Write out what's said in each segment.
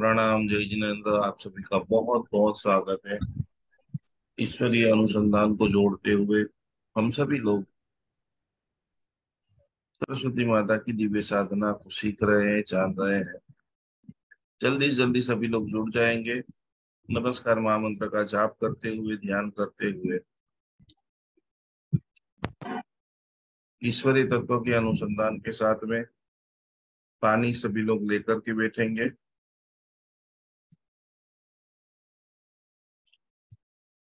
प्रणाम जय जिनेन्द्र। आप सभी का बहुत बहुत स्वागत है। ईश्वरीय अनुसंधान को जोड़ते हुए हम सभी लोग सरस्वती माता की दिव्य साधना को सीख रहे हैं, जान रहे हैं। जल्दी से जल्दी सभी लोग जुड़ जाएंगे। नमस्कार महामंत्र का जाप करते हुए, ध्यान करते हुए ईश्वरीय तत्व के अनुसंधान के साथ में पानी सभी लोग लेकर के बैठेंगे।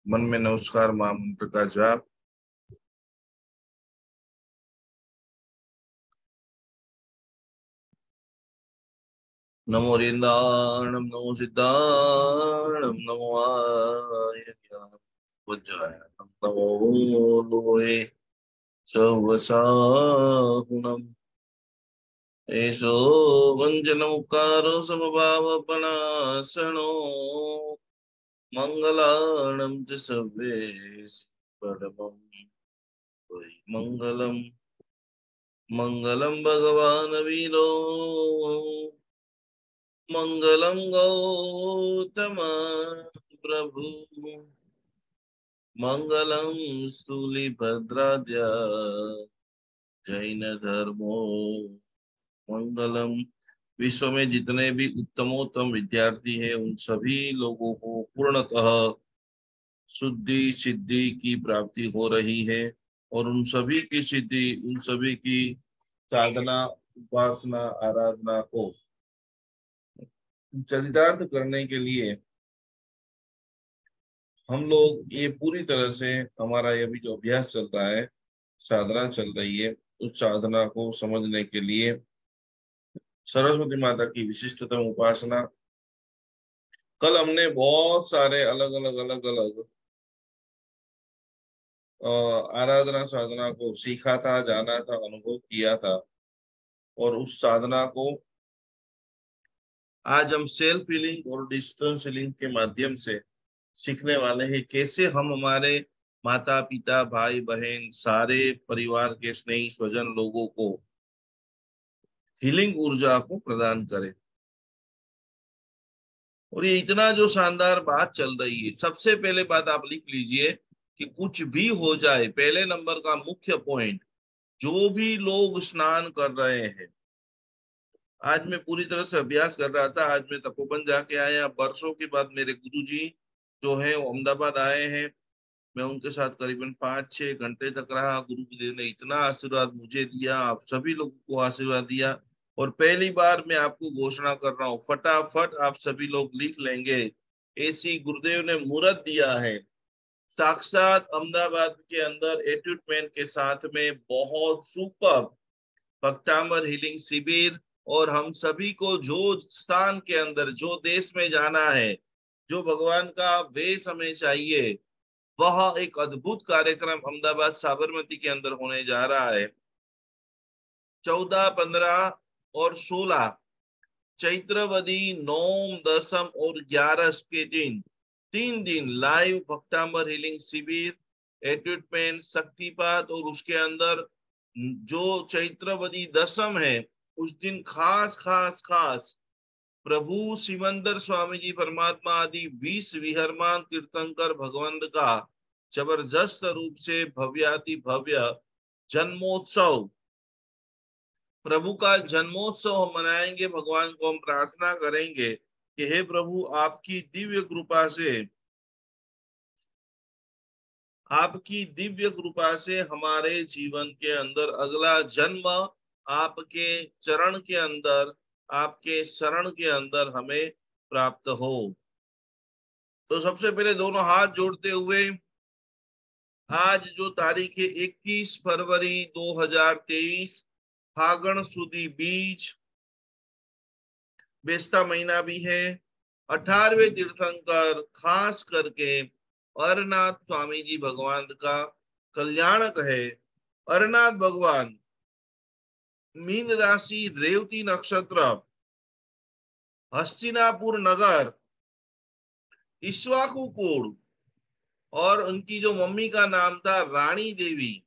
मन में नमस्कार महामंत्र का जाप। नमो रिंदाणम नमो सिद्धाणम नमो वज्रायणम नमो लोहे सवसाहुणम एषो वञ्जनमुक्कारो समभावपनाशनो मङ्गलाणं च सव्ये परमं वै मङ्गलम् मङ्गलं भगवान् वीरो मङ्गलं गौतम प्रभु मङ्गलं स्थूलिभद्राद्य जैन धर्मो मंगलम। विश्व में जितने भी उत्तमोत्तम विद्यार्थी हैं उन सभी लोगों को पूर्णतः शुद्धि सिद्धि की प्राप्ति हो रही है और उन सभी की सिद्धि, उन सभी की साधना, उपासना, आराधना को चरितार्थ करने के लिए हम लोग ये पूरी तरह से हमारा ये भी जो अभ्यास चल रहा है, साधना चल रही है, उस साधना को समझने के लिए सरस्वती माता की विशिष्टतम उपासना। कल हमने बहुत सारे अलग अलग आराधना साधना को सीखा था, जाना था, अनुभव किया था। और उस साधना को आज हम सेल्फ हीलिंग और डिस्टेंस हीलिंग के माध्यम से सीखने वाले हैं। कैसे हम हमारे माता पिता भाई बहन सारे परिवार के स्नेही स्वजन लोगों को हीलिंग ऊर्जा को प्रदान करें। और ये इतना जो शानदार बात चल रही है, सबसे पहले बात आप लिख लीजिए कि कुछ भी हो जाए, पहले नंबर का मुख्य पॉइंट, जो भी लोग स्नान कर रहे हैं। आज मैं पूरी तरह से अभ्यास कर रहा था। आज मैं तपोवन जाके आया, वर्षों के बाद मेरे गुरुजी जो है वो अहमदाबाद आए हैं। मैं उनके साथ करीबन 5-6 घंटे तक रहा। गुरुदेव ने इतना आशीर्वाद मुझे दिया, आप सभी लोगों को आशीर्वाद दिया। और पहली बार मैं आपको घोषणा कर रहा हूँ, फटाफट आप सभी लोग लिख लेंगे, ऐसी गुरुदेव ने मुहूर्त दिया है। साक्षात अहमदाबाद के अंदर एट्यूटमेंट के साथ में बहुत सुपर भक्तांबर हीलिंग शिविर। और हम सभी को जो स्थान के अंदर, जो देश में जाना है, जो भगवान का वेश हमें चाहिए, वह एक अद्भुत कार्यक्रम अहमदाबाद साबरमती के अंदर होने जा रहा है। 14, 15 और 16 चैत्रवदी, नौम, दसम और 11 के दिन 3 दिन लाइव भक्तांबर हीलिंग शिविर, एट्यूटमेंट, शक्तिपात। और उसके अंदर जो चैत्रवदी दसम है, उस दिन खास खास खास प्रभु सिमंदर स्वामी जी परमात्मा आदि 20 विहरमान तीर्थंकर भगवंत का जबरदस्त रूप से भव्याति भव्य जन्मोत्सव, प्रभु का जन्मोत्सव हम मनाएंगे। भगवान को हम प्रार्थना करेंगे कि हे प्रभु, आपकी दिव्य कृपा से, आपकी दिव्य कृपा से हमारे जीवन के अंदर अगला जन्म आपके चरण के अंदर, आपके शरण के अंदर हमें प्राप्त हो। तो सबसे पहले दोनों हाथ जोड़ते हुए, आज जो तारीख है 21 फरवरी 2023, फागण सुदी बीज, बेस्ता महीना भी है। 18वें तीर्थंकर खास करके अरनाथ स्वामी जी भगवान का कल्याणक है। अरनाथ भगवान मीन राशि, रेवती नक्षत्र, हस्तिनापुर नगर, इक्ष्वाकु कुल, और उनकी जो मम्मी का नाम था रानी देवी,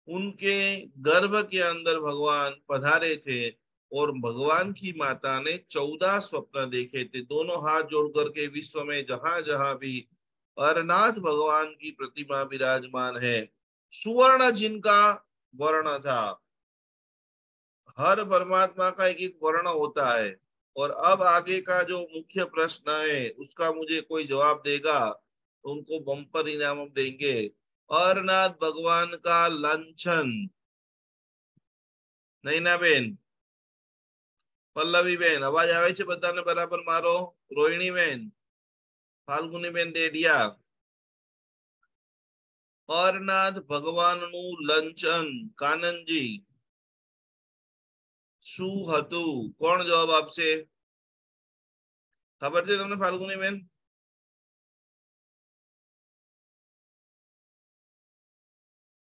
उनके गर्भ के अंदर भगवान पधारे थे। और भगवान की माता ने 14 स्वप्न देखे थे। दोनों हाथ जोड़ करके विश्व में जहां जहां भी अरनाथ भगवान की प्रतिमा विराजमान है, सुवर्ण जिनका वर्ण था। हर परमात्मा का एक एक वर्ण होता है। और अब आगे का जो मुख्य प्रश्न है उसका मुझे कोई जवाब देगा तो उनको बम्पर इनाम हम देंगे। अरनाथ भगवान का लांछन। नैना बेन, पल्लवी बेन, अवाज आवे છે બધાને બરાબર મારો? રોહિણી બેન, ફાલ્ગુની બેન ડેડિયા, અરનાથ ભગવાનનું લંચન કાનનજી શું હતું? કોણ જવાબ આપશે? ખબર છે તમને ફાલ્ગુની બેન?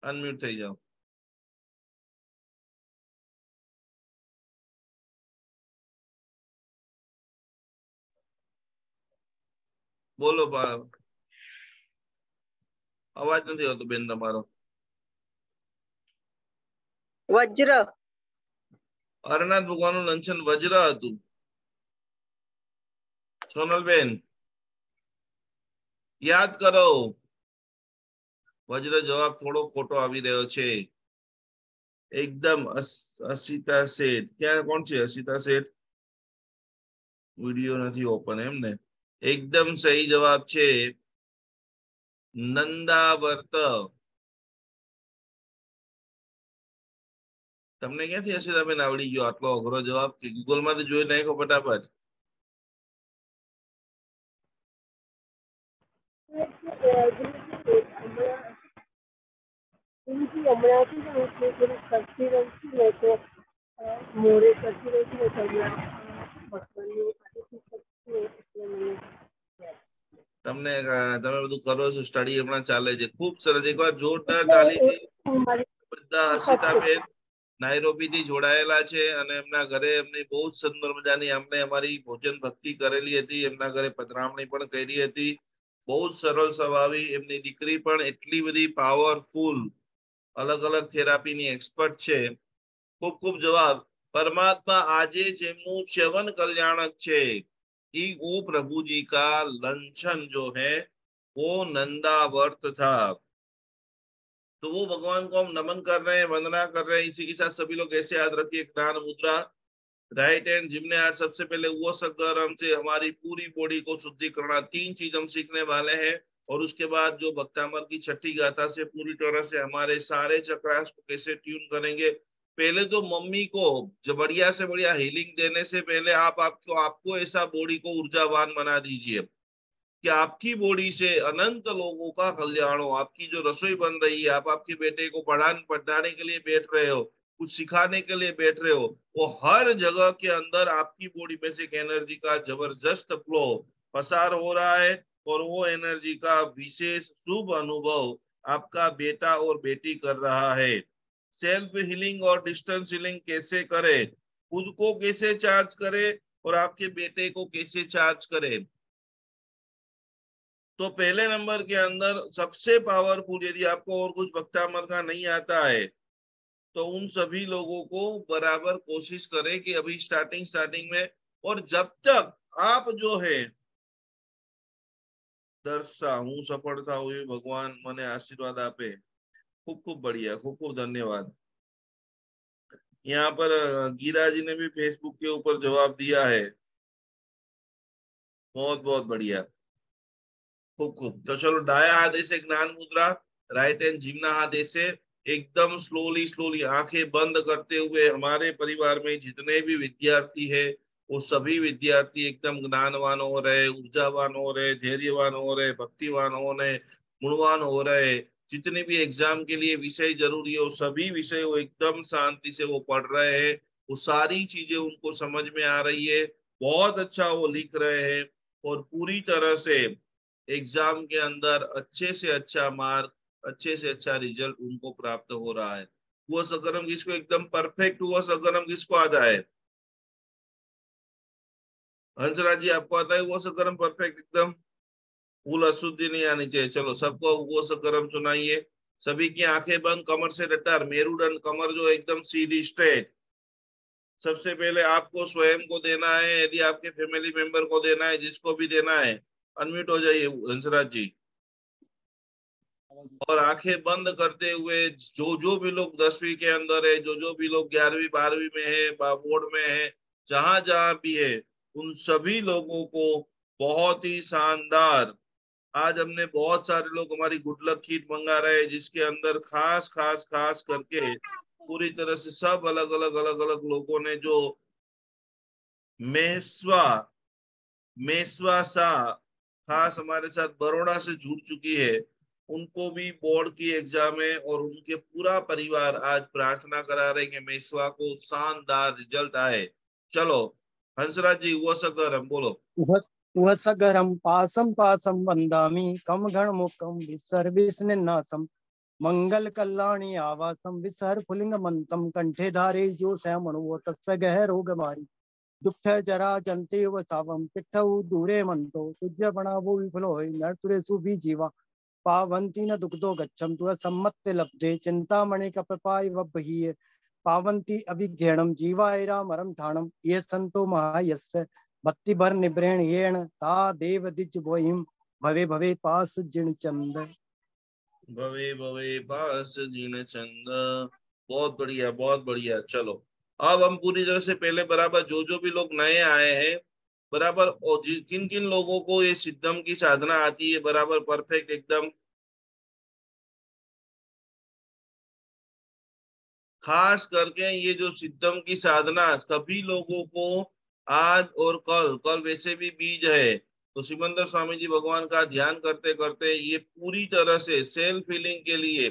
અનમ્યુટ થઈ જાઓ. બોલો. અવાજ નથી આવતો બેન તમારો. વજ્ર. અરનાથ ભગવાનનું લંચન વજ્ર હતું. સોનલબેન યાદ કરો. વજ્ર જવાબ થોડો ખોટો આવી રહ્યો છે. એકદમ અસિતા શેઠ. ક્યાં કોણ છે અસિતા શેઠ? વિડિયો નથી ઓપન એમ ને? એકદમ સહી જવાબ છે નંદાવર્ત. તમને ક્યાંથી અસિતાબેન આવડી ગયો આટલો અઘરો જવાબ? કે ગૂગલ માંથી જોઈ નાખો ફટાફટ. તમને તમે બધું કરો છો સ્ટડી હમણાં ચાલે છે, ખૂબ સરસ. એકવાર જોરદાર તાલીથી બધા અસિતાબેન નાયરોબી થી જોડાયેલા છે અને એમના ઘરે એમની બહુ જ સુંદર મજાની અમને અમારી ભોજન ભક્તિ કરેલી હતી. એમના ઘરે પધરામણી પણ કરી હતી. બહુ જ સરળ સ્વભાવી. એમની દીકરી પણ એટલી બધી પાવરફુલ અલગ અલગ થેરાપીની એક્સપર્ટ છે. ખૂબ ખૂબ જવાબ. परमात्मा આજે જેમનું ચ્યવન કલ્યાણક છે कि वो प्रभु जी का लंचन जो है वो नंदावर्त था। तो वो भगवान को हम नमन कर रहे हैं, वंदना कर रहे हैं। इसी के साथ सभी लोग ऐसे याद रखिए, ज्ञान मुद्रा, राइट हैंड जिम्नाट। सबसे पहले वो सगरम से हमारी पूरी बॉडी को शुद्धि करना, 3 चीज हम सीखने वाले हैं। और उसके बाद जो भक्तामर की छठी गाथा से पूरी तरह से हमारे सारे चक्रास को कैसे ट्यून करेंगे। पहले तो मम्मी को जो बढ़िया से बढ़िया हीलिंग देने से पहले आपको ऐसा बॉडी को ऊर्जावान बना दीजिए कि आपकी बॉडी से अनंत लोगों का कल्याण हो। आपकी जो रसोई बन रही है, आप आपके बेटे को पढ़ाने के लिए बैठ रहे हो, कुछ सिखाने के लिए बैठ रहे हो, वो हर जगह के अंदर आपकी बॉडी में से एक एनर्जी का जबरदस्त फ्लो पसार हो रहा है। और वो एनर्जी का विशेष शुभ अनुभव आपका बेटा और बेटी कर रहा है। सेल्फ हीलिंग और डिस्टेंस हीलिंग कैसे करे, खुद को कैसे चार्ज करे और आपके बेटे को कैसे चार्ज करे। तो पहले नंबर के अंदर सबसे पावरफुल, यदि आपको और कुछ भक्तामर का नहीं आता है तो उन सभी लोगों को बराबर कोशिश करें कि अभी स्टार्टिंग में, और जब तक आप जो है दर्शा हूं सफलता हुई भगवान मने आशीर्वाद आपे। खूब खूब बढ़िया, खूब खूब धन्यवाद। यहाँ पर गीरा जी ने भी फेसबुक के ऊपर जवाब दिया है, बहुत बहुत बढ़िया, खूब खूब। तो चलो दाया हाथ ऐसे ज्ञान मुद्रा, राइट हैंड जिम्ना हाथ ऐसे एकदम स्लोली स्लोली आंखें बंद करते हुए हमारे परिवार में जितने भी विद्यार्थी है वो सभी विद्यार्थी एकदम ज्ञानवान हो रहे, ऊर्जावान हो रहे, धैर्यवान हो रहे, भक्तिवान हो रहे, गुणवान हो रहे। जितने भी एग्जाम के लिए विषय जरूरी है वो सभी विषय वो एकदम शांति से वो पढ़ रहे हैं। वो सारी चीजें उनको समझ में आ रही है, बहुत अच्छा वो लिख रहे हैं और पूरी तरह से एग्जाम के अंदर अच्छे से अच्छा मार्क, अच्छे से अच्छा रिजल्ट उनको प्राप्त हो रहा है। वो सकरम किसको एकदम परफेक्ट, हुआ सकरम किसको आता है? हंसराज जी आपको आता है वो सकरम परफेक्ट एकदम? फूल अशुद्धि नहीं आनी चाहिए। चलो सबको वो सकरम सुनाइए। सभी की आंखें बंद, कमर से डटर, मेरुदंड कमर जो एकदम सीधी स्ट्रेट। सबसे पहले आपको स्वयं को देना है, यदि आपके फैमिली मेंबर को देना है, जिसको भी देना है। अनम्यूट हो जाइए हंसराज जी। और आंखें बंद करते हुए जो जो भी लोग 10वीं के अंदर है, जो जो भी लोग 11वीं 12वीं में है, बोर्ड में है, जहां जहां भी है, उन सभी लोगों को बहुत ही शानदार। आज हमने बहुत सारे लोग हमारी गुड लक किट मंगा रहे हैं, जिसके अंदर खास खास खास करके पूरी तरह से सब अलग अलग लोगों ने जो मेहसवा मेसवा शाह खास हमारे साथ बड़ौदा से जुड़ चुकी है, उनको भी बोर्ड की एग्जाम है और उनके पूरा परिवार आज प्रार्थना करा रहे कि मेसवा को शानदार रिजल्ट आए। चलो हंसराज जी, वो सकर हम बोलो। वसगरं पासं पासं वन्दामि कम गणमुखं विसर्विस्निन्नासं मंगल कल्याणी आवासं विसर पुलिंग मंतम कंठे धारे जो श्यामणो तत्स गह रोग मारी दुख जरा जंते व सावम पिट्ठऊ दूरे मंतो तुझ्य बनावो विफलो होय नरतुरेसु भी जीवा पावंती न दुग्धो गच्छम तुअ सम्मत्ते लब्धे चिंतामणि कपपाय वब्बहीये पावंती अभिघ्यणम जीवायरा मरम ठाणम ये संतो महायस्य भक्ति भर निब्रेण येण ता देव दिज बोहिम भवे भवे पास जिण चंद। भवे भवे पास जिन चंद। बहुत बढ़िया बहुत बढ़िया। चलो अब हम पूरी तरह से पहले बराबर जो जो भी लोग नए आए हैं बराबर, और किन किन लोगों को ये सिद्धम की साधना आती है बराबर परफेक्ट एकदम, खास करके ये जो सिद्धम की साधना सभी लोगों को आज और कल, कल वैसे भी बीज है, तो सिमंदर स्वामी जी भगवान का ध्यान करते करते ये पूरी तरह से सेल्फ हीलिंग के लिए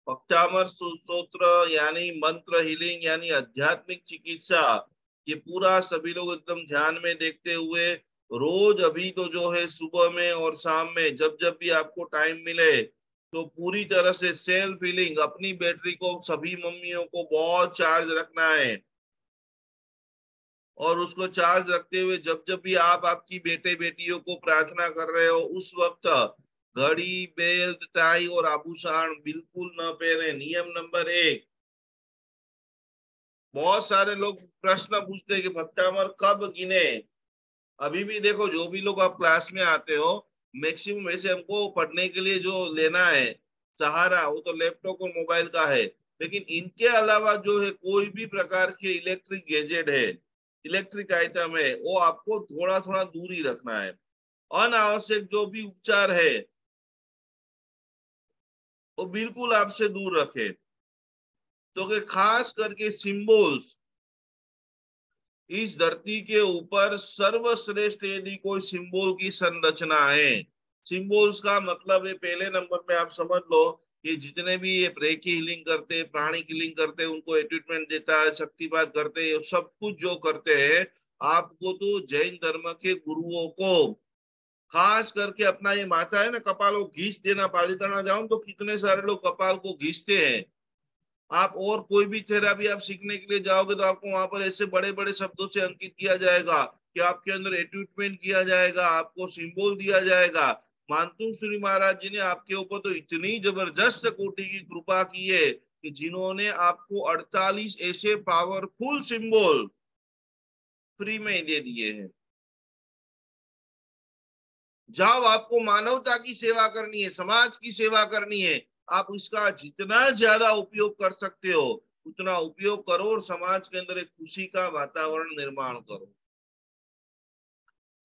पक्चामर सूत्र यानी मंत्र हीलिंग यानी आध्यात्मिक चिकित्सा, ये पूरा सभी लोग एकदम ध्यान में देखते हुए रोज अभी तो जो है सुबह में और शाम में जब जब भी आपको टाइम मिले, तो पूरी तरह से सेल्फ हीलिंग अपनी बैटरी को सभी मम्मियों को बहुत चार्ज रखना है। और उसको चार्ज रखते हुए जब जब भी आप आपकी बेटे बेटियों को प्रार्थना कर रहे हो उस वक्त घड़ी बेल्ट टाई और आभूषण बिल्कुल न पहने। नियम नंबर 1। बहुत सारे लोग प्रश्न पूछते हैं कि भत्तामर कब गिने। अभी भी देखो जो भी लोग आप क्लास में आते हो, मैक्सिमम वैसे हमको पढ़ने के लिए जो लेना है सहारा वो तो लैपटॉप और मोबाइल का है, लेकिन इनके अलावा जो है कोई भी प्रकार के इलेक्ट्रिक गैजेट है, इलेक्ट्रिक आइटम है, वो आपको थोड़ा थोड़ा दूर ही रखना है। अनावश्यक जो भी उपचार है वो बिल्कुल आपसे दूर रखे। तो कि खास करके सिंबल्स, इस धरती के ऊपर सर्वश्रेष्ठ यदि कोई सिंबल की संरचना है, सिंबल्स का मतलब है पहले नंबर पे आप समझ लो कि जितने भी ये रेकी हीलिंग करते हैं, प्राणी हीलिंग करते हैं, उनको ट्रीटमेंट देता है, शक्तिपात करते हैं, सब कुछ जो करते हैं, आपको तो जैन धर्म के गुरुओं को खास करके अपना ये माथा है ना कपाल को घींच देना, पालिताना जाओ तो कितने सारे लोग कपाल को घींचते हैं। आप और कोई भी थेरापी आप सीखने के लिए जाओगे तो आपको वहां पर ऐसे बड़े बड़े शब्दों से अंकित किया जाएगा कि आपके अंदर एट्यूटमेंट किया जाएगा, आपको सिंबल दिया जाएगा। मानतुंग सूरी महाराज जी ने आपके ऊपर तो इतनी जबरदस्त कोटि की कृपा की है कि जिन्होंने आपको 48 ऐसे पावरफुल सिंबल फ्री में दे दिए हैं। जाओ, आपको मानवता की सेवा करनी है, समाज की सेवा करनी है, आप इसका जितना ज्यादा उपयोग कर सकते हो उतना उपयोग करो और समाज के अंदर एक खुशी का वातावरण निर्माण करो।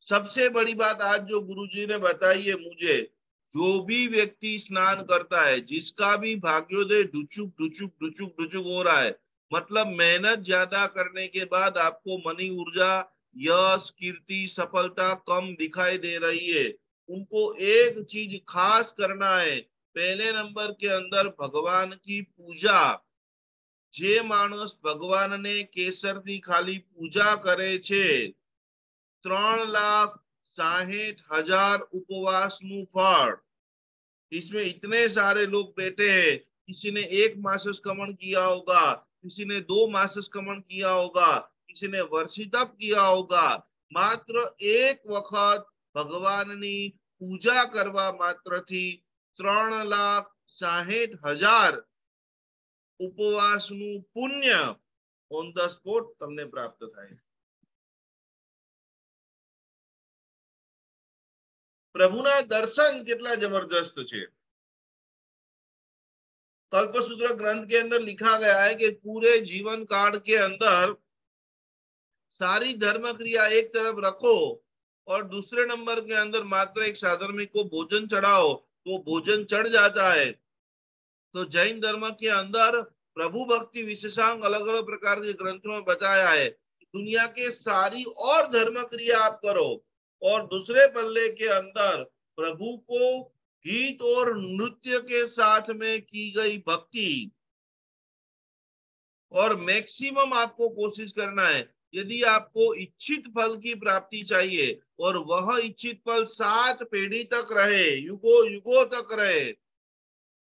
सबसे बड़ी बात आज जो गुरुजी ने बताई है मुझे, जो भी व्यक्ति स्नान करता है, जिसका भी भाग्योदय डुचुक डुचुक डुचुक डुचुक हो रहा है, मतलब मेहनत ज्यादा करने के बाद आपको मनी ऊर्जा, यश, कीर्ति, सफलता कम दिखाई दे रही है, उनको एक चीज खास करना है। पहले नंबर के अंदर भगवान की पूजा। જે માણસ ભગવાનને કેસરથી ખાલી પૂજા કરે છે 3,60,000 उपवासનું फल। इसमें इतने सारे लोग बैठे हैं, किसी ने 1 मासस्कमण किया होगा, किसी ने 2 मासस्कमण किया होगा, किसी ने वर्षितप किया होगा। मात्र एक वक्त भगवाननी पूजा करवा मात्रથી 3,60,000 ઉપવાસનું પુણ્ય ઓન ધ સ્પોટ તમને પ્રાપ્ત થાય. પ્રભુના દર્શન કેટલા જબરદસ્ત છે. कल्पसूत्र ग्रंथ के अंदर लिखा गया है कि पूरे जीवन काल के अंदर सारी धर्म क्रिया एक तरफ रखो और दूसरे नंबर के अंदर मात्र एक साधर्मिक को भोजन चढ़ाओ तो भोजन चढ़ जाता है. तो जैन धर्म के अंदर प्रभु भक्ति विशेषांक अलग अलग प्रकार के ग्रंथों में बताया है. दुनिया के सारी और धर्म क्रिया आप करो और दूसरे पल्ले के अंदर प्रभु को गीत और नृत्य के साथ में की गई भक्ति और मैक्सिमम आपको कोशिश करना है. यदि आपको इच्छित फल की प्राप्ति चाहिए और वह इच्छित फल 7 पीढ़ी तक रहे, युगों युगों तक रहे,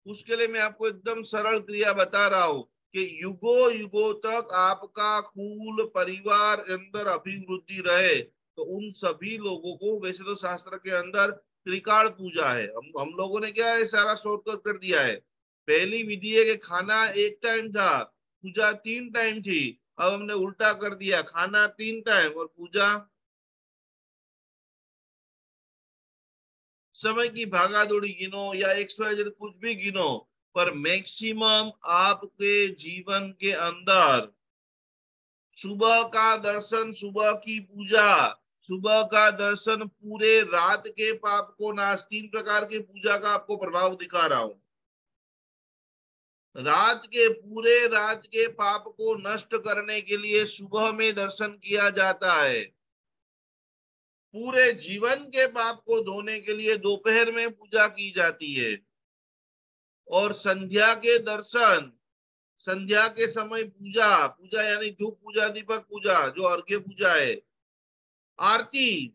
उसके लिए मैं आपको एकदम सरल क्रिया बता रहा हूं कि युगों युगों तक आपका कुल परिवार अंदर अभिवृद्धि रहे. तो उन सभी लोगों को, वैसे तो शास्त्र के अंदर त्रिकाल पूजा है, हम लोगों ने क्या है सारा शॉर्टकट कर दिया है. पहली विधि है कि खाना एक टाइम था, पूजा 3 टाइम थी. अब हमने उल्टा कर दिया, खाना 3 टाइम और पूजा. समय की भागादौड़ी गिनो या XYZ कुछ भी गिनो, पर मैक्सिमम आपके जीवन के अंदर सुबह का दर्शन, सुबह की पूजा, सुबह का दर्शन पूरे रात के पाप को नाश, 3 प्रकार की पूजा का आपको प्रभाव दिखा रहा हूं. रात के पाप को नष्ट करने के लिए सुबह में दर्शन किया जाता है. पूरे जीवन के पाप को धोने के लिए दोपहर में पूजा की जाती है. और संध्या के दर्शन, संध्या के समय पूजा, पूजा यानी धूप पूजा, दीपक पूजा जो अर्घ्य पूजा है, आरती,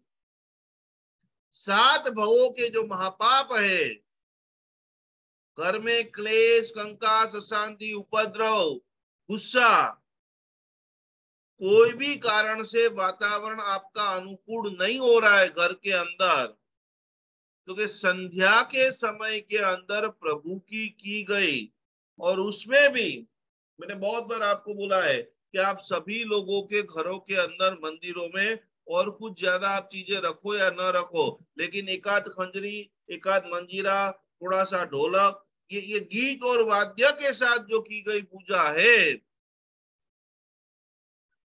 7 भवों के जो महापाप है, घर में क्लेश, कंकास, अशांति, उपद्रव, गुस्सा, कोई भी कारण से वातावरण आपका अनुकूल नहीं हो रहा है घर के अंदर, क्योंकि संध्या के समय के अंदर प्रभु की गई. और उसमें भी मैंने बहुत बार आपको बोला है कि आप सभी लोगों के घरों के अंदर, मंदिरों में और कुछ ज्यादा आप चीजें रखो या न रखो, लेकिन एकाध खंजरी, एकाध मंजीरा, थोड़ा सा ढोलक, ये गीत और वाद्य के साथ जो की गई पूजा है,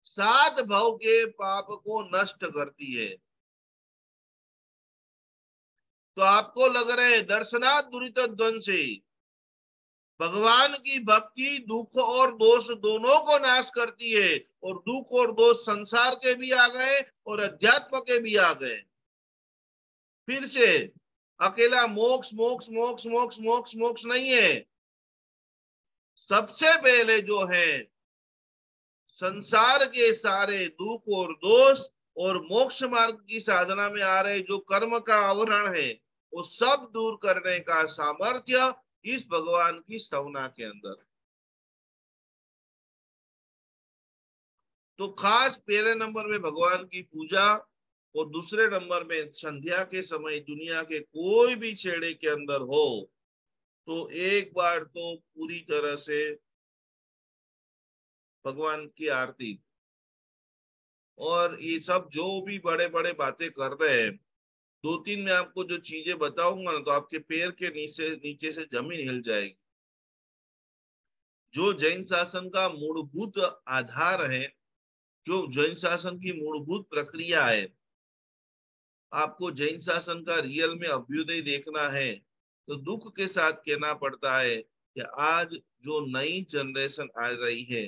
7 भव के पाप को नष्ट करती है. तो आपको लग रहे हैं दर्शनात् दुरित ध्वंसी, भगवान की भक्ति दुख और दोष दोनों को नाश करती है. और दुख और दोष संसार के भी आ गए और अध्यात्म के भी आ गए. फिर से अकेला मोक्ष मोक्ष मोक्ष मोक्ष मोक्ष मोक्ष नहीं है. सबसे पहले जो है संसार के सारे दुख और दोष और मोक्ष मार्ग की साधना में आ रहे जो कर्म का आवरण है, वो सब दूर करने का सामर्थ्य इस भगवान की स्तवना के अंदर. तो खास पहले नंबर में भगवान की पूजा और दूसरे नंबर में संध्या के समय दुनिया के कोई भी छेड़े के अंदर हो तो एक बार तो पूरी तरह से भगवान की आरती. और ये सब जो भी बड़े बड़े बातें कर रहे हैं, 2-3 में आपको जो चीजें बताऊंगा ना, तो आपके पैर के नीचे से जमीन हिल जाएगी. जो जैन शासन का मूलभूत आधार है, जो जैन शासन की मूलभूत प्रक्रिया है, आपको जैन शासन का रियल में अभ्युदय देखना है तो दुख के साथ कहना पड़ता है कि आज जो नई जनरेशन आ रही है,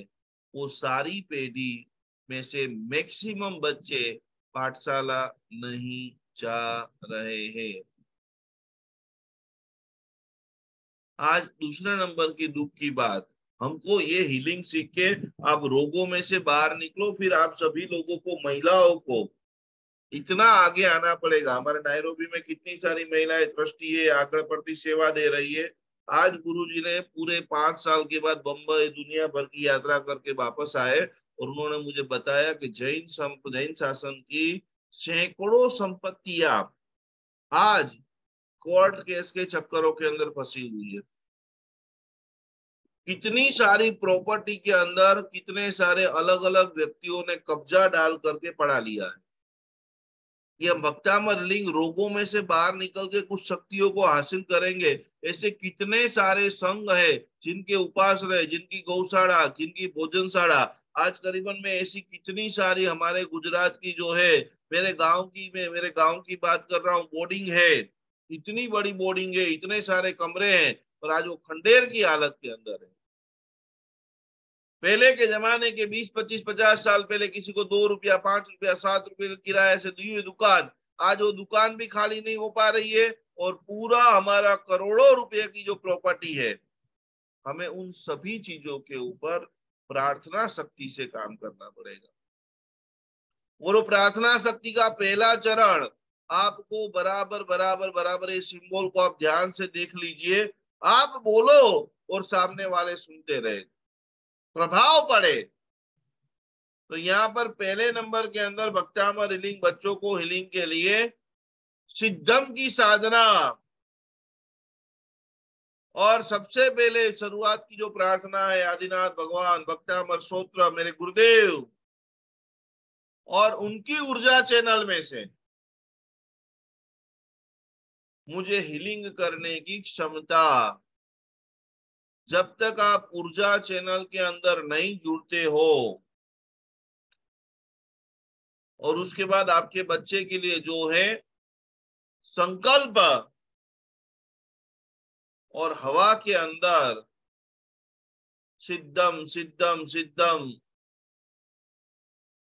वो सारी पीढ़ी में से मैक्सिमम बच्चे पाठशाला नहीं जा रहे हैं. आज दूसरे नंबर की दुख की बात, हमको ये हीलिंग सीख के आप रोगों में से बाहर निकलो, फिर आप सभी लोगों को, महिलाओं को इतना आगे आना पड़ेगा. हमारे नायरोबी में कितनी सारी महिलाएं ट्रस्टी है, आग्रह प्रति सेवा दे रही है. आज गुरुजी ने पूरे 5 साल के बाद बम्बई दुनिया भर की यात्रा करके वापस आए और उन्होंने मुझे बताया कि जैन शासन की सैकड़ों संपत्तियां आज कोर्ट केस के चक्करों के अंदर फंसी हुई है. कितनी सारी प्रॉपर्टी के अंदर कितने सारे अलग अलग व्यक्तियों ने कब्जा डाल करके पढ़ा लिया है। कि हम भक्तामर लिंग रोगों में से बाहर निकल के कुछ शक्तियों को हासिल करेंगे। ऐसे कितने सारे संघ है जिनके उपासना, जिनकी गौशाला, जिनकी भोजनशाला, आज करीबन में ऐसी कितनी सारी हमारे गुजरात की जो है, मेरे गांव की बात कर रहा हूँ, बोर्डिंग है, इतनी बड़ी बोर्डिंग है, इतने सारे कमरे हैं, और आज वो खंडेर की हालत के अंदर है। पहले के जमाने के 20, 25, 50 साल पहले किसी को 2 रुपया, 5 रुपया, 7 रुपये का किराए से दी हुई दुकान, आज वो दुकान भी खाली नहीं हो पा रही है, और पूरा हमारा करोड़ों रुपए की जो प्रॉपर्टी है, हमें उन सभी चीजों के ऊपर प्रार्थना शक्ति से काम करना पड़ेगा। और वो प्रार्थना शक्ति का पहला चरण आपको बराबर बराबर बराबर ये सिंबल को आप ध्यान से देख लीजिए। आप बोलो और सामने वाले सुनते रहे, प्रभाव पड़े। तो यहाँ पर पहले नंबर के अंदर भक्तामर हिलिंग बच्चों को हिलिंग के लिए सिद्धम की साधना, और सबसे पहले शुरुआत की जो प्रार्थना है, आदिनाथ भगवान भक्तामर स्तोत्र, मेरे गुरुदेव और उनकी ऊर्जा चैनल में से मुझे हीलिंग करने की क्षमता। जब तक आप ऊर्जा चैनल के अंदर नहीं जुड़ते हो, और उसके बाद आपके बच्चे के लिए जो है संकल्प और हवा के अंदर सिद्धम सिद्धम सिद्धम,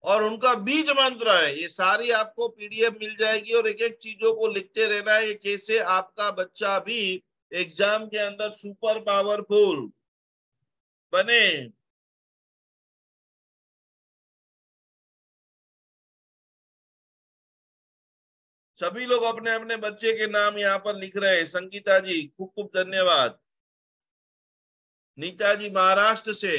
और उनका बीज मंत्र है, ये सारी आपको पीडीएफ मिल जाएगी, और एक एक चीजों को लिखते रहना है, कैसे आपका बच्चा भी एग्जाम के अंदर सुपर पावरफुल बने। सभी लोग अपने अपने बच्चे के नाम यहाँ पर लिख रहे हैं। संगीता जी खूब खूब धन्यवाद। नीता जी महाराष्ट्र से।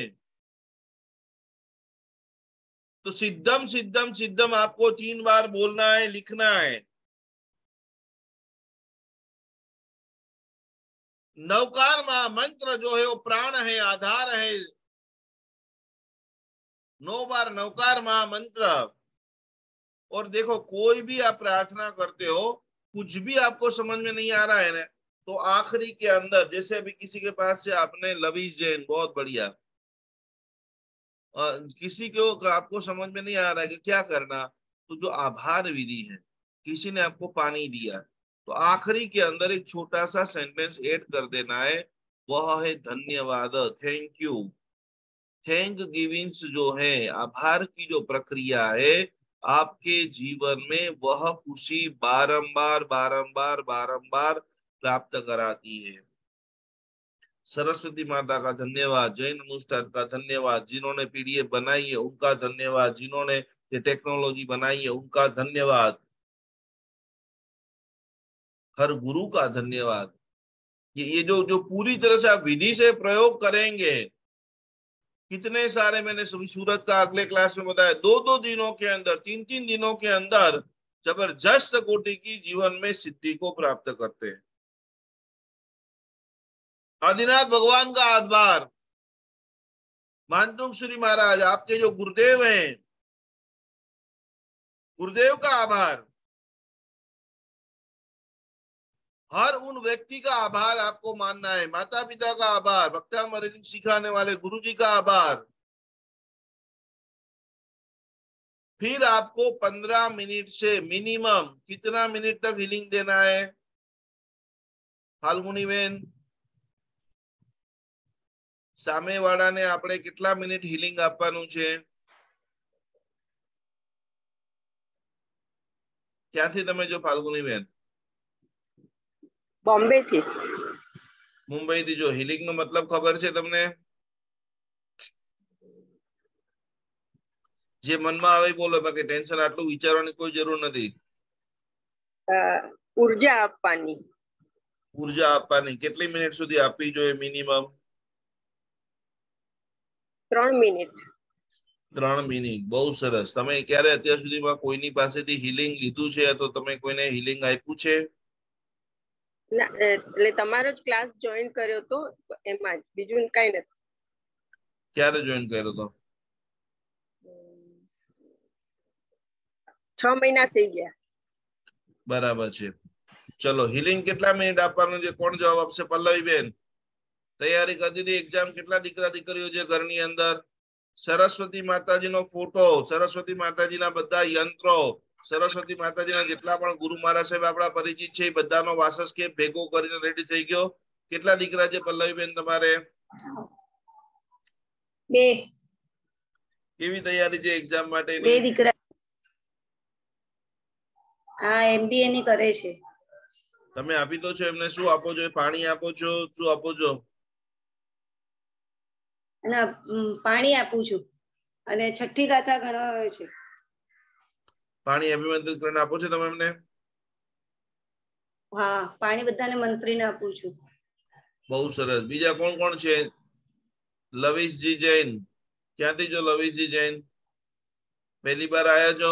तो सिद्धम सिद्धम सिद्धम आपको 3 बार बोलना है, लिखना है। नवकार मंत्र जो है वो प्राण है, आधार है। 9 बार नवकार मंत्र। और देखो, कोई भी आप प्रार्थना करते हो, कुछ भी आपको समझ में नहीं आ रहा है ना, तो आखिरी के अंदर, जैसे अभी किसी के पास से आपने लवीज जैन, बहुत बढ़िया, किसी को आपको समझ में नहीं आ रहा है कि क्या करना, तो जो आभार विधि है, किसी ने आपको पानी दिया, तो आखिरी के अंदर एक छोटा सा सेंटेंस ऐड कर देना है, वह है धन्यवाद, थैंक यू। थैंक गिविंग्स जो है, आभार की जो प्रक्रिया है, आपके जीवन में वह खुशी बारंबार बारंबार बारंबार प्राप्त कराती है। सरस्वती माता का धन्यवाद, जैन अनुष्ठान का धन्यवाद, जिन्होंने पीडीएफ बनाई है उनका धन्यवाद, जिन्होंने ये टेक्नोलॉजी बनाई है उनका धन्यवाद, हर गुरु का धन्यवाद। ये जो जो पूरी तरह से आप विधि से प्रयोग करेंगे, कितने सारे मैंने सूरत का अगले क्लास में बताया, 2-2 दिनों के अंदर, 3-3 दिनों के अंदर जबरदस्त कोटि की जीवन में सिद्धि को प्राप्त करते हैं। आदिनाथ भगवान का आभार, मानतुंग श्री महाराज आपके जो गुरुदेव हैं, गुरुदेव का आभार, हर उन व्यक्ति का आभार आपको मानना है, माता पिता का आभार, भक्तामर सिखाने वाले गुरु जी का आभार। फिर आपको 15 मिनट से मिनिमम कितना मिनट तक हीलिंग देना है? फाल्गुनी बेन, સામેવાળાને આપણે કેટલા મિનિટ હીલિંગ આપવાનું છે? ક્યાંથી તમે જો ફાલ્ગુની બેન? બોમ્બે થી. મુંબઈ થી જો હીલિંગ નો મતલબ ખબર છે તમને? જે મનમાં આવે બોલો, બાકી ટેન્શન આટલું વિચારવાની કોઈ જરૂર નથી. ઉર્જા આપવાની. ઉર્જા આપવાની કેટલી મિનિટ સુધી આપવી જોઈએ મિનિમમ? 3 મિનિટ. 3 મિનિટ, બહુ સરસ. તમે ક્યારે અત્યાર સુધીમાં કોઈની પાસેથી હીલિંગ લીધું છે, તો તમે કોઈને હીલિંગ આપ્યું છે? ના, એટલે તમારો જ ક્લાસ જોઈન કર્યો તો એમાં જ, બીજું કઈ નથી. ક્યારે જોઈન કર્યો તો? 6 મહિના થઈ ગયા. બરાબર છે. ચલો હિલિંગ કેટલા મિનિટ આપવાનું છે? કોણ જવાબ આપશે? પલ્લવી બેન તૈયારી કરી દીધી? એક્ઝામ કેટલા દીકરા દીકરીઓ છે ઘરની અંદર? સરસ્વતી માતાજીનો ફોટો, સરસ્વતી માતાજીના બધા યંત્રો, સરસ્વતી માતાજીના જેટલા પણ ગુરુ મહારાજ સાહેબ આપણા પરિચિત છે એ બધાનો વાસસ્કેપ ભેગો કરીને રેડી થઈ ગયો? કેટલા દીકરા છે પલ્લવી બેન તમારે? 2. કેવી તૈયારી છે એક્ઝામ માટે? 2 દીકરા. હા, MBA ની કરે છે. તમે આપી દો છો એમને? શું આપો છો? પાણી આપો છો? શું આપો છો? અને પાણી આપું છું અને છઠ્ઠી ગાથા ગણાવે છે. પાણી અભિમંત્રિત કરીને આપો છો તમે એમને? હા, પાણી બધાને મંત્રીને આપું છું. બહુ સરસ. બીજા કોણ કોણ છે? લવિશજી જૈન. ક્યાંથી છો લવિશજી જૈન? पहली बार आया जो?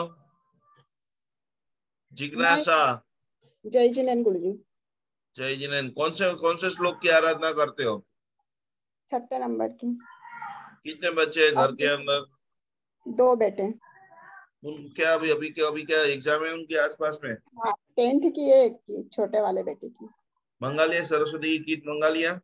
जिज्ञासा जय जिनेन गुरुजी। जय जिनेन। कौन से श्लोक की आराधना करते हो? 6 नंबर की। कितने बच्चे हैं घर के अंदर? 2 बेटे। उन क्या अभी क्या एग्जाम है उनके आसपास में? 10th की है, एक की छोटे वाले बेटे की। मंगा लिया सरस्वती की किट? मंगा लिया?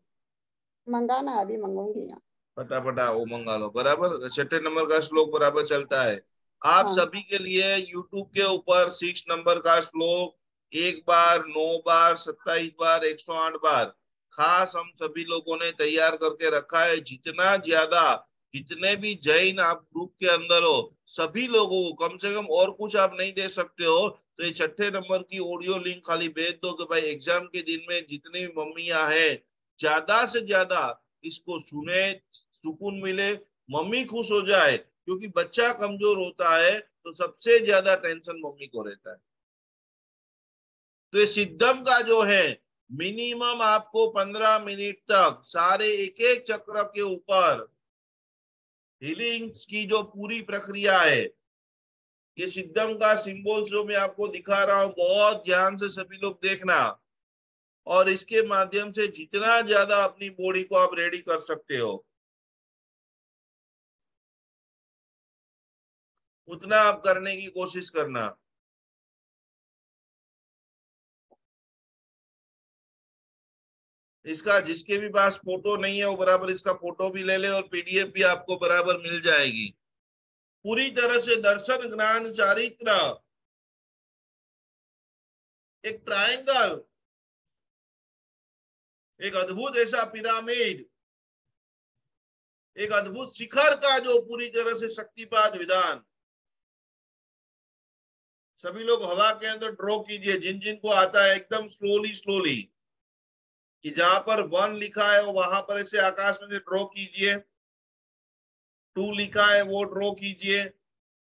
मंगाना, अभी मंगाऊंगी। फटाफट वो मंगा लो। बराबर 6 नंबर का श्लोक बराबर चलता है। आप हाँ। सभी के लिए YouTube के ऊपर 6 नंबर का श्लोक 1 बार, 9 बार, 27 बार, 108 बार खास हम सभी लोगों ने तैयार करके रखा है। जितना ज्यादा, जितने भी जैन आप ग्रुप के अंदर हो सभी लोगों को कम से कम, और कुछ आप नहीं दे सकते हो तो ये 6 नंबर की ऑडियो लिंक खाली भेज दो कि भाई एग्जाम के दिन में जितनी मम्मियां हैं ज्यादा से ज्यादा इसको सुने, सुकून मिले, मम्मी खुश हो जाए। क्योंकि बच्चा कमजोर होता है तो सबसे ज्यादा टेंशन मम्मी को रहता है। तो ये सिद्धम का जो है मिनिमम आपको 15 मिनट तक सारे एक एक चक्र के ऊपर हीलिंग की जो पूरी प्रक्रिया है, ये सिद्धम का सिंबल जो मैं आपको दिखा रहा हूं, बहुत ध्यान से सभी लोग देखना और इसके माध्यम से जितना ज्यादा अपनी बॉडी को आप रेडी कर सकते हो उतना आप करने की कोशिश करना। इसका जिसके भी पास फोटो नहीं है वो बराबर इसका फोटो भी ले ले और पीडीएफ भी आपको बराबर मिल जाएगी। पूरी तरह से दर्शन, ज्ञान, चारित्र, एक ट्रायंगल, एक अद्भुत ऐसा पिरामिड, एक अद्भुत शिखर का जो पूरी तरह से शक्तिपात विधान। सभी लोग हवा के अंदर ड्रॉ कीजिए, जिन जिन को आता है एकदम स्लोली स्लोली, कि जहां पर 1 लिखा है वहां पर ऐसे आकाश में ड्रॉ कीजिए, 2 लिखा है वो ड्रॉ कीजिए।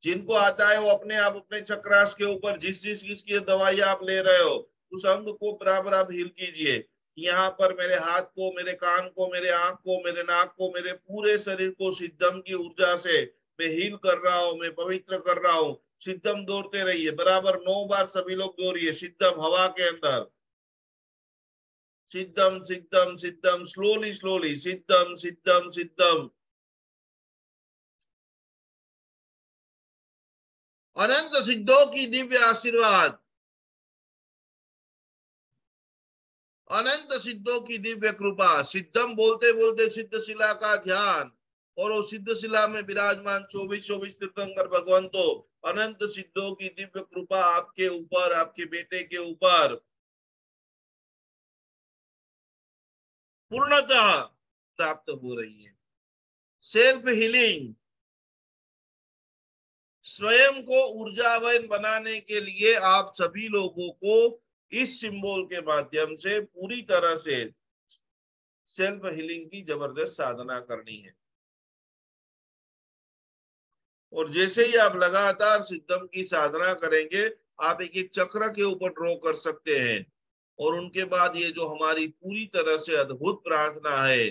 जिनको आता है वो अपने आप अपने चक्रास के ऊपर जिस की दवाई आप ले रहे हो उस अंग को बराबर आप हील कीजिए। यहाँ पर मेरे हाथ को, मेरे कान को, मेरे आंख को, मेरे नाक को, मेरे पूरे शरीर को सिद्धम की ऊर्जा से मैं हील कर रहा हूं, मैं पवित्र कर रहा हूं। सिद्धम दौड़ते रहिए, बराबर 9 बार सभी लोग दौड़िए सिद्धम हवा के अंदर। सिद्धम सिद्धम सिद्धम, स्लोली स्लोली, सिद्धम सिद्धम सिद्धम। अनंत सिद्धों की दिव्य आशीर्वाद, अनंत सिद्धों की दिव्य कृपा। सिद्धम बोलते बोलते सिद्ध शिला का ध्यान और वो सिद्ध शिला में विराजमान 24 तीर्थंकर भगवंतो, अनंत सिद्धों की दिव्य कृपा आपके ऊपर, आपके बेटे के ऊपर पूर्णतः प्राप्त हो रही है। सेल्फ हीलिंग, स्वयं को ऊर्जावान बनाने के लिए आप सभी लोगों को इस सिंबल के माध्यम से पूरी तरह से सेल्फ हीलिंग की जबरदस्त साधना करनी है। और जैसे ही आप लगातार सिद्धम की साधना करेंगे आप एक एक चक्र के ऊपर ड्रॉ कर सकते हैं। और उनके बाद ये जो हमारी पूरी तरह से अद्भुत प्रार्थना है,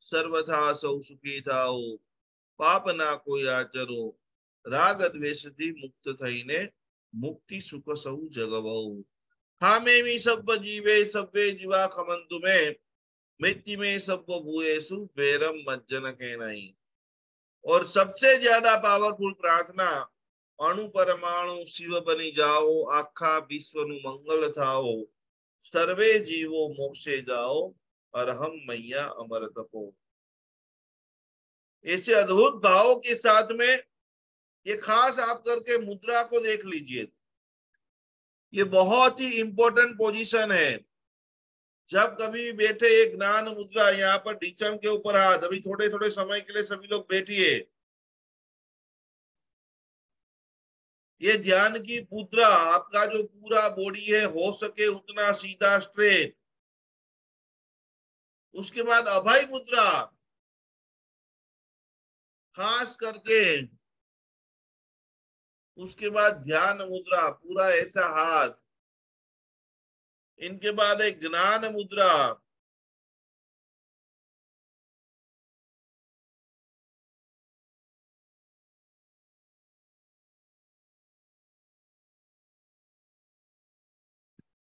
सर्वथा सौ सुखी थाओ, पाप ना कोई आचरो, राग द्वेषથી મુક્ત થઈને મુક્તિ સુખ સૌ જગવઉ, હામેમી સબ્બ જીવે સબ્બે જીવા ખમંતુ મે, મૃત્યુ મે સબ્બ ભૂયેસુ વૈરમ મજ્જન કેનાઈ। और सबसे ज्यादा पावरफुल प्रार्थना, अणु परमाणु शिव बनी जाओ, आखा विश्व नु मंगल थाओ, सर्वे जीवो मोक्षे जाओ, अरहम मैया अमर तपो। ऐसे अद्भुत भावों के साथ में ये खास आप करके मुद्रा को देख लीजिए। ये बहुत ही इंपॉर्टेंट पोजीशन है। जब कभी बैठे एक ज्ञान मुद्रा, यहाँ पर ढीचम के ऊपर हाथ, अभी थोड़े थोड़े समय के लिए सभी लोग बैठिए। ये ध्यान की मुद्रा, आपका जो पूरा बॉडी है हो सके उतना सीधा स्ट्रेट। उसके बाद अभय मुद्रा, खास करके उसके बाद ध्यान मुद्रा, पूरा ऐसा हाथ। इनके बाद एक ज्ञान मुद्रा,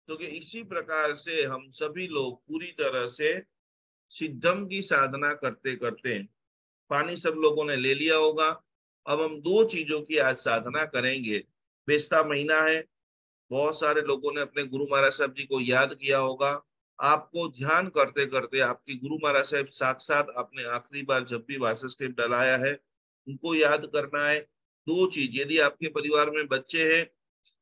तो कि इसी प्रकार से हम सभी लोग पूरी तरह से सिद्धम की साधना करते करते, पानी सब लोगों ने ले लिया होगा। अब हम दो चीजों की आज साधना करेंगे। बेस्ता महीना है, बहुत सारे लोगों ने अपने गुरु महाराज साहब जी को याद किया होगा। आपको ध्यान करते करते आपके गुरु महाराज साहब साक्षात आपने आखिरी बार जब भी वासस कैंप डलाया है उनको याद करना है। दो चीज, यदि आपके परिवार में बच्चे हैं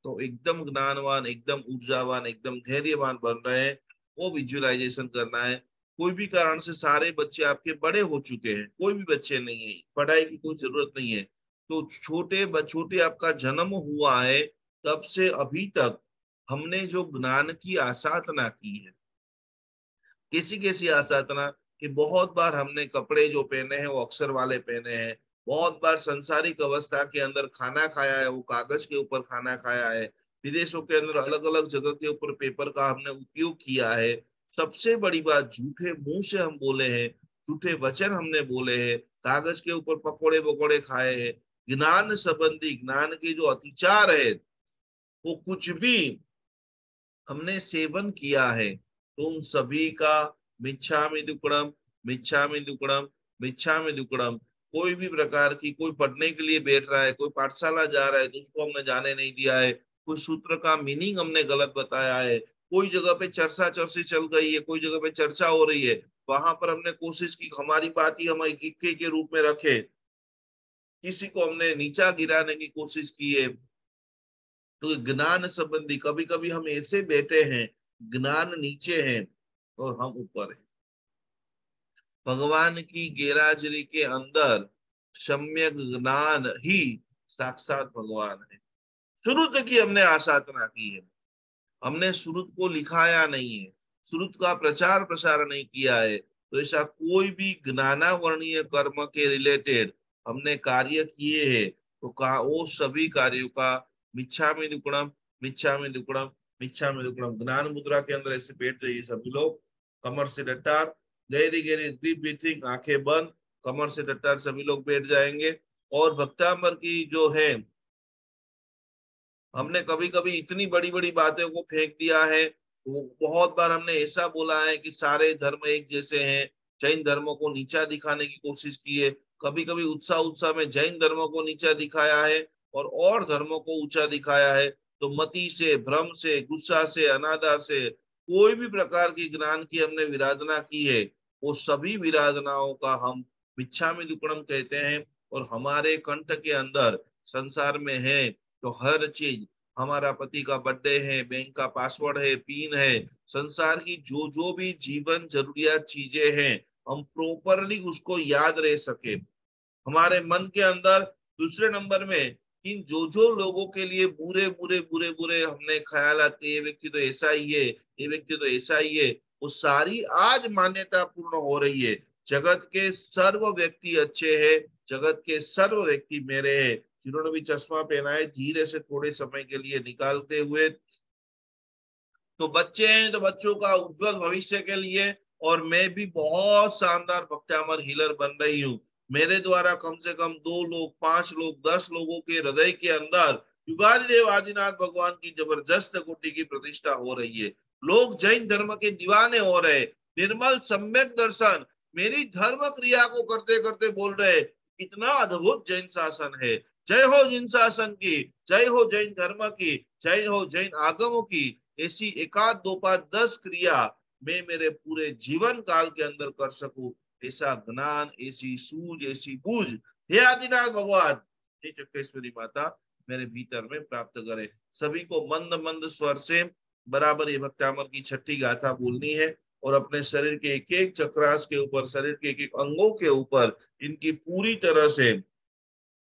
तो एकदम ज्ञानवान, एकदम ऊर्जावान, एकदम धैर्यवान बन रहे हैं, वो विजुअलाइजेशन करना है। कोई भी कारण से सारे बच्चे आपके बड़े हो चुके हैं, कोई भी बच्चे नहीं है, पढ़ाई की कोई जरूरत नहीं है, तो छोटे आपका जन्म हुआ है तब से अभी तक हमने जो ज्ञान की आसाधना की है, किसी कैसी आसाधना कि बहुत बार हमने कपड़े जो पहने हैं वो अक्षर वाले पहने हैं, बहुत बार संसारिक अवस्था के अंदर खाना खाया है वो कागज के ऊपर खाना खाया है, विदेशों के अंदर अलग अलग जगह के ऊपर पेपर का हमने उपयोग किया है। सबसे बड़ी बात, झूठे मुंह से हम बोले हैं, झूठे वचन हमने बोले हैं, कागज के ऊपर पकोड़े बकोड़े खाए हैं। ज्ञान संबंधी, ज्ञान के जो अतिचार है वो कुछ भी हमने सेवन किया है, तो उन सभी का मिच्छामि दुक्कडम, मिच्छामि दुक्कडम, मिच्छामि दुक्कडम। कोई भी प्रकार की, कोई पढ़ने के लिए बैठ रहा है, कोई पाठशाला जा रहा है तो उसको हमने जाने नहीं दिया है, कोई सूत्र का मीनिंग हमने गलत बताया है, कोई जगह पे चर्चा चर्चा चल गई है, कोई जगह पे चर्चा हो रही है, वहां पर हमने कोशिश की हमारी बात ही हमारी गिक्के के रूप में रखे, किसी को हमने नीचा गिराने की कोशिश की है। तो ज्ञान संबंधी, कभी कभी हम ऐसे बैठे हैं ज्ञान नीचे है और हम ऊपर है। भगवान की गैराजरी के अंदर सम्यक ज्ञान ही साक्षात भगवान है। श्रुत की हमने आसाधना की है, हमने श्रुत को लिखाया नहीं है, श्रुत का प्रचार प्रसार नहीं किया है। तो ऐसा कोई भी ज्ञानावर्णीय कर्म के रिलेटेड हमने कार्य किए हैं तो वो सभी कार्यों का मिच्छामि दुक्कडम, मिच्छामि दुक्कडम, मिच्छामि दुक्कडम। ज्ञान मुद्रा के अंदर ऐसे बैठ जाइए सभी लोग, कमर से डटार, गहरी गहरी डीप ब्रीथिंग, आंखें बंद, कमर से डटार सभी लोग बैठ जाएंगे। और भक्तामर की जो है, हमने कभी कभी इतनी बड़ी बड़ी बातें को फेंक दिया है। बहुत बार हमने ऐसा बोला है कि सारे धर्म एक जैसे हैं, जैन धर्मों को नीचा दिखाने की कोशिश की है। कभी कभी उत्साह उत्साह में जैन धर्मों को नीचा दिखाया है और धर्मों को ऊंचा दिखाया है। तो मति से, भ्रम से, गुस्सा से, अनादर से कोई भी प्रकार की ज्ञान की हमने विराधना की है, वो सभी विराधनाओं का हम मिच्छामि दुक्कडम कहते हैं। और हमारे कंठ के अंदर संसार में है तो हर चीज, हमारा पति का बर्थडे है, बैंक का पासवर्ड है, पिन है, संसार की जो जो भी जीवन जरूरियात चीजें हैं, हम प्रॉपरली उसको याद रह सके। हमारे मन के अंदर दूसरे नंबर में इन जो जो लोगों के लिए बुरे बुरे बुरे बुरे हमने ख्यालात के, ये व्यक्ति तो ऐसा ही है, ये व्यक्ति तो ऐसा ही है, वो सारी आज मान्यता पूर्ण हो रही है। जगत के सर्व व्यक्ति अच्छे हैं, जगत के सर्व व्यक्ति मेरे हैं। जिन्होंने भी चश्मा पहना है धीरे से थोड़े समय के लिए निकालते हुए, तो बच्चे हैं तो बच्चों का उज्जवल भविष्य के लिए। और मैं भी बहुत शानदार भक्तामर हीलर बन रही हूँ। मेरे द्वारा कम से कम 2 लोग, 5 लोग, 10 लोगों के हृदय के अंदर युगादिदेव आदिनाथ भगवान की जबरदस्त कोटि की प्रतिष्ठा हो रही है। लोग जैन धर्म के दीवाने हो रहे, निर्मल सम्यक दर्शन मेरी धर्म क्रिया को करते करते बोल रहे कितना अद्भुत जैन शासन है। जय हो जैन शासन की, जय हो जैन धर्म की, जय हो जैन आगमों की। ऐसी एकाध दो पांच 10 क्रिया मैं मेरे पूरे जीवन काल के अंदर कर सकूं, ऐसा ज्ञान, ऐसी सूझ, ऐसी बूझ हे आदिनाथ भगवान, हे चक्रेश्वरी माता मेरे भीतर में प्राप्त करे। सभी को मंद मंद स्वर से बराबर ये भक्तामर की छठी गाथा बोलनी है और अपने शरीर के एक एक चक्रास के ऊपर, शरीर के एक एक अंगों के ऊपर इनकी पूरी तरह से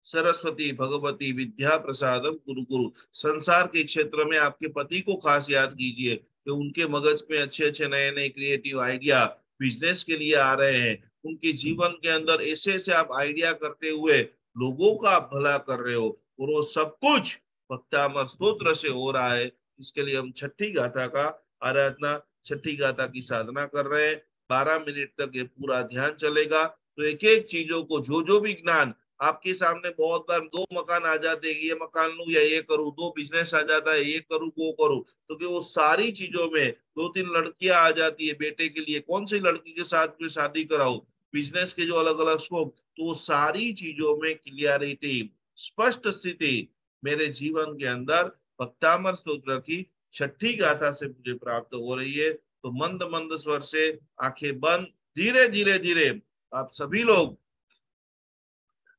सरस्वती भगवती विद्या प्रसादम गुरु गुरु। संसार के क्षेत्र में आपके पति को खास याद कीजिए कि उनके मगज में अच्छे अच्छे नए नए क्रिएटिव आइडिया बिजनेस के लिए आ रहे हैं। उनके जीवन के अंदर ऐसे ऐसे आप आइडिया करते हुए लोगों का आप भला कर रहे हो और वो सब कुछ भक्तामर स्तोत्र से हो रहा है। इसके लिए हम छठी गाथा का आराधना, छठी गाथा की साधना कर रहे हैं। 12 मिनट तक ये पूरा ध्यान चलेगा। तो एक एक चीजों को, जो भी ज्ञान आपके सामने, बहुत बार 2 मकान आ जाते हैं, ये मकान लूं या ये करूं, 2 बिजनेस आ जाता है, ये करूं वो करूं, तो कि वो सारी चीजों में 2-3 लड़कियां आ जाती है बेटे के लिए, कौन सी लड़की के साथ में शादी कराओ, बिजनेस के जो अलग अलग स्कोप, तो वो सारी चीजों में क्लियरिटी, स्पष्ट स्थिति मेरे जीवन के अंदर भक्तामर स्तोत्र की छठी गाथा से मुझे प्राप्त हो रही है। तो मंद मंद स्वर से आंखें बंद, धीरे धीरे धीरे आप सभी लोग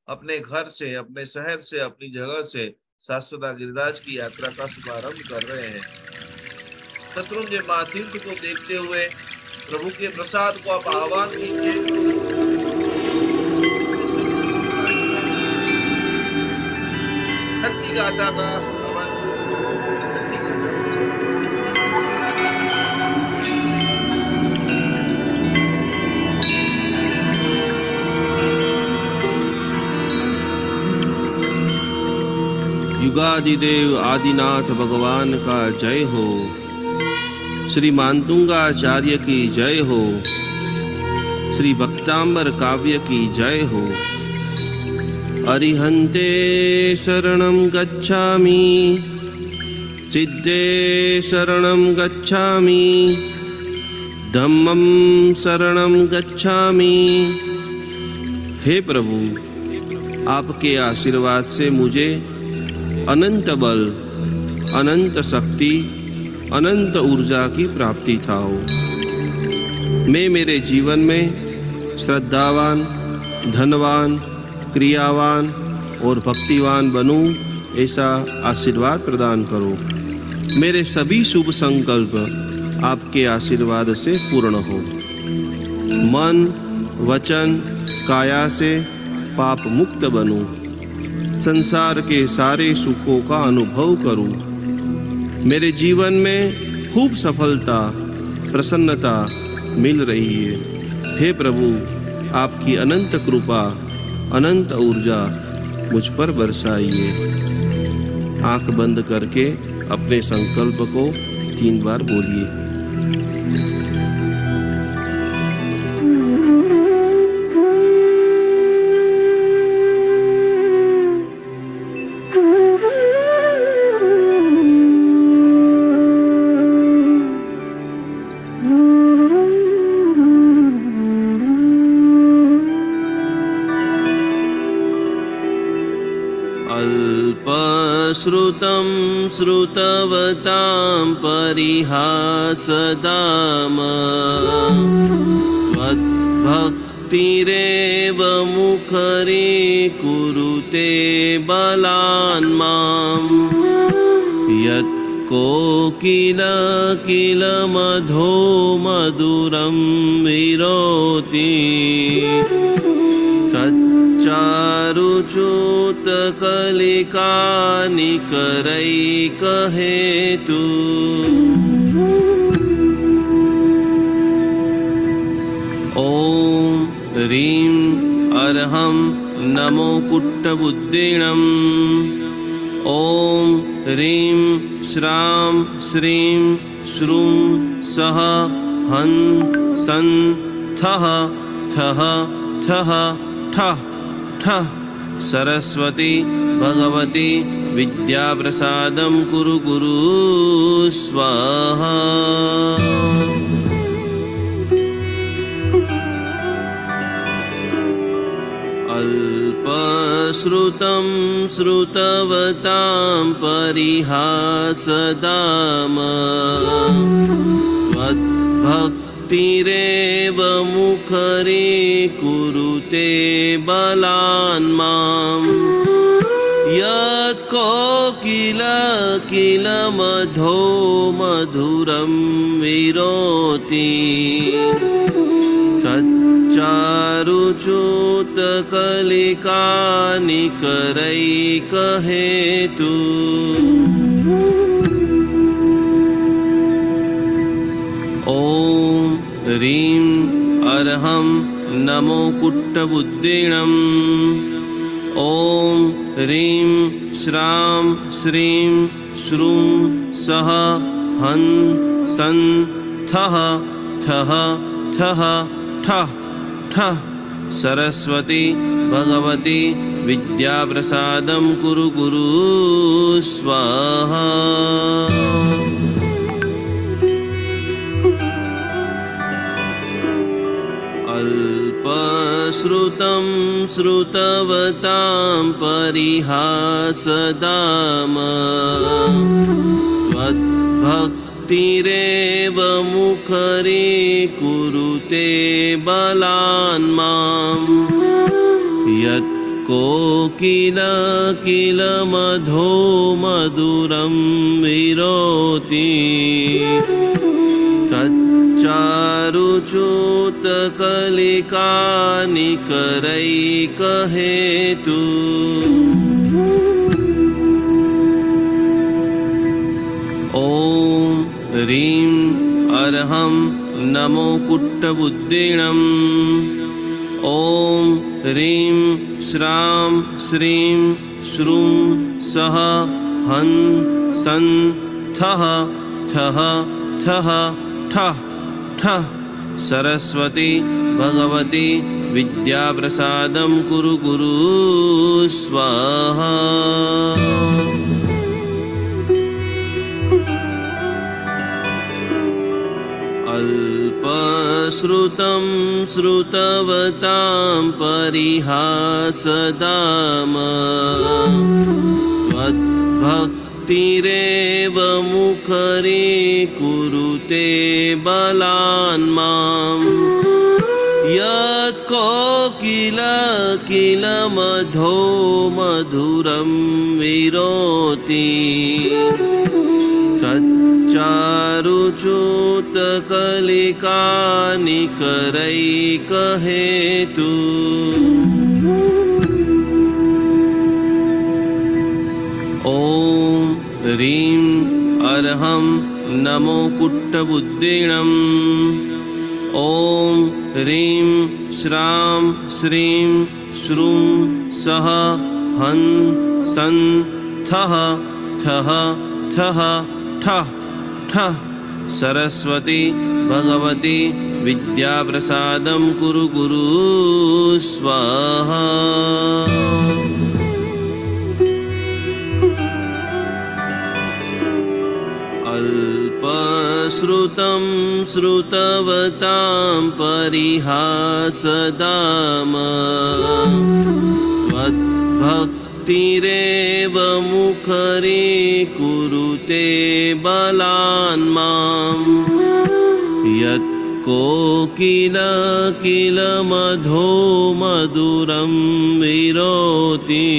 अपने घर से, अपने शहर से, अपनी जगह से शाश्वता गिरिराज की यात्रा का शुभारंभ कर रहे हैं। शत्रुंजय महातीर्थ को देखते हुए प्रभु के प्रसाद को आप आह्वान कीजिए। छठी गाथा का हवन, युगादिदेव आदिनाथ भगवान का जय हो। श्री मातुंगाचार्य की जय हो। श्री भक्तांबर काव्य की जय हो। अरिहंते शरणं गच्छामि, सिद्धे शरणं गच्छामि, धम्मं शरणं गच्छामि। हे प्रभु, आपके आशीर्वाद से मुझे अनंत बल, अनंत शक्ति, अनंत ऊर्जा की प्राप्ति था हो। मैं मेरे जीवन में श्रद्धावान, धनवान, क्रियावान और भक्तिवान बनूं, ऐसा आशीर्वाद प्रदान करो। मेरे सभी शुभ संकल्प आपके आशीर्वाद से पूर्ण हो। मन, वचन, काया से पाप मुक्त बनूं। संसार के सारे सुखों का अनुभव करूं। मेरे जीवन में खूब सफलता, प्रसन्नता मिल रही है। हे प्रभु, आपकी अनंत कृपा, अनंत ऊर्जा मुझ पर बरसाइए। आंख बंद करके अपने संकल्प को 3 बार बोलिए। श्रुतं श्रुतवतां परिहासदाम, त्वद्भक्तिरेव मुखरीकुरुते बलान् मां। यत्कोकिल किल मधो मधुरं विरोति, चारुच्युतकलिका निकरैकहेतु। ॐ ह्रीं अर्हं नमो कुट्टबुद्धिणम्। ॐ ह्रीं श्रां श्रीं श्रूं सः हं सं थः थः थः ठः ठः। सरस्वती भगवती विद्या प्रसादं कुरु गुरु स्वाहा। अल् अल्पश्रुतं श्रुतवतां परिहासदाम त्वद्भक्तिरेव मुखरीकुरुते बलान् माम् यत्कोकिल मधो मधुरं विरोति सच्चारुच्युतकलिकानिकरैकहेतु ॐ ह्रीं अर्हं नमो कुट्टबुद्धिणम् ॐ ह्रीं श्रां श्रीं श्रूं सः हं सं थः थः थः ठः ठः सरस्वती भगवती विद्याप्रसादं कुरु गुरु स्वाहा। अल्पश्रुतं श्रुतवतां परिहासदाम त्वद्भक्तिरेव मुखरीकुरुते बलान् माम् यत्कोकिल मधो मधुरं विरोति सच्चारुच्युतकलिकानिकरैकहेतु ॐ ह्रीं अर्हं नमो कुट्टबुद्धिणम् ॐ ह्रीं श्रां श्रीं श्रूं सः हं सं थः थः थः ठः ठः सरस्वती भगवती विद्याप्रसादं कुरु गुरु स्वाहा। अल्पश्रुतं श्रुतवतां परिहासदाम त्वद्भक्तिरेव मुखरीकुरुते बलान् माम् यत्कोकिल मधो मधुरं विरोति सच्चारुच्युतकलिकानिकरैकहेतु ॐ ह्रीं अर्हं नमो कुट्टबुद्धिणम् ॐ ह्रीं श्रां श्रीं श्रूं सः हं सं थः थः थः ठः ठः सरस्वती भगवती विद्याप्रसादं कुरु गुरु स्वाहा। अल्पश्रुतं श्रुतवतां परिहासदाम त्वद्भक्तिरेव मुखरीकुरुते बलान् माम् यत्कोकिल मधो मधुरं विरोति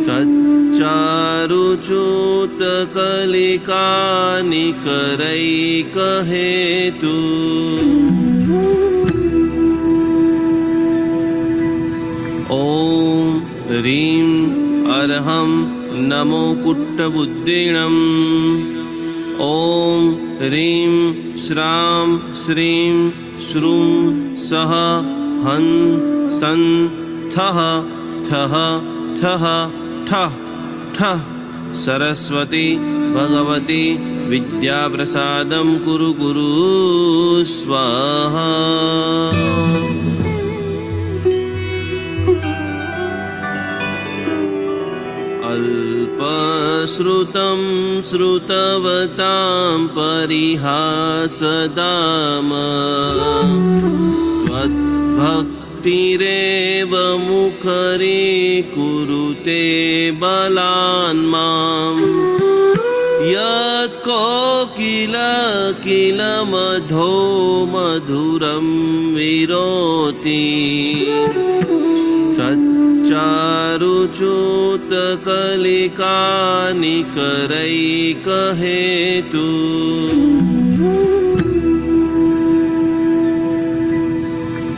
सच्चारुच्युतकलिकानिकरैकहेतु ॐ ह्रीं अर्हं नमो कुट्टबुद्धिणम् ॐ ह्रीं श्रां श्रीं श्रूं सः हं सं थः थः थः ठः ठः सरस्वती भगवती विद्याप्रसादं कुरु गुरु स्वाहा। अल्पश्रुतं श्रुतवतां परिहासदाम त्वद्भक्तिरेव भक्तिरेव मुखरीकुरुते बलान् माम् यत् कोकिल मधो मधुरं विरोति सच्चारुच्युतकलिकानिकरैकहेतु